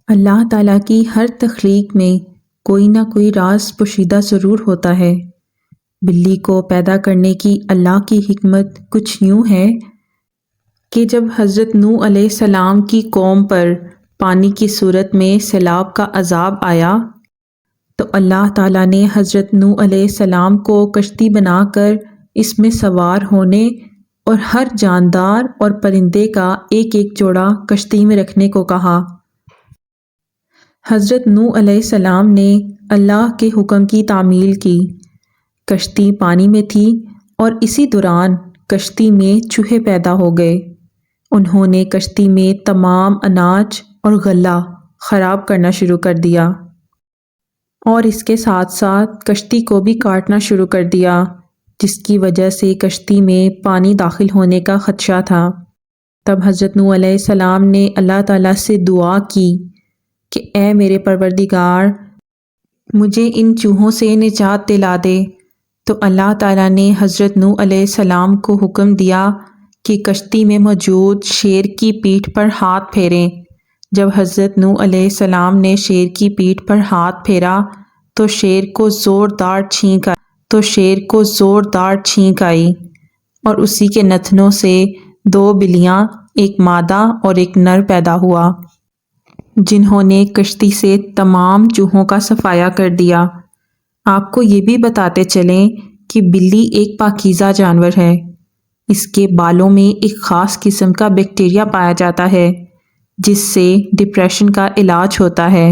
اللہ تعالیٰ کی ہر تخلیق میں کوئی نہ کوئی راز پوشیدہ ضرور ہوتا ہے۔ بلی کو پیدا کرنے کی اللہ کی حکمت کچھ یوں ہے کہ جب حضرت نوح علیہ السلام کی قوم پر پانی کی صورت میں سیلاب کا عذاب آیا تو اللہ تعالیٰ نے حضرت نوح علیہ السلام کو کشتی بنا کر اس میں سوار ہونے اور ہر جاندار اور پرندے کا ایک ایک جوڑا کشتی میں رکھنے کو کہا۔ حضرت نوح علیہ السلام نے اللہ کے حکم کی تعمیل کی۔ کشتی پانی میں تھی اور اسی دوران کشتی میں چوہے پیدا ہو گئے۔ انہوں نے کشتی میں تمام اناج اور غلہ خراب کرنا شروع کر دیا اور اس کے ساتھ ساتھ کشتی کو بھی کاٹنا شروع کر دیا، جس کی وجہ سے کشتی میں پانی داخل ہونے کا خدشہ تھا۔ تب حضرت نوح علیہ السلام نے اللہ تعالیٰ سے دعا کی کہ اے میرے پروردگار، مجھے ان چوہوں سے نجات دلا دے۔ تو اللہ تعالیٰ نے حضرت نوح علیہ السلام کو حکم دیا کہ کشتی میں موجود شیر کی پیٹھ پر ہاتھ پھیریں۔ جب حضرت نوح علیہ السلام نے شیر کی پیٹھ پر ہاتھ پھیرا تو شیر کو زوردار چھینک آئی اور اسی کے نتنوں سے 2 بلیاں، ایک مادہ اور ایک نر پیدا ہوا، جنہوں نے کشتی سے تمام چوہوں کا صفایا کر دیا۔ آپ کو یہ بھی بتاتے چلیں کہ بلی ایک پاکیزہ جانور ہے۔ اس کے بالوں میں ایک خاص قسم کا بیکٹیریا پایا جاتا ہے جس سے ڈپریشن کا علاج ہوتا ہے۔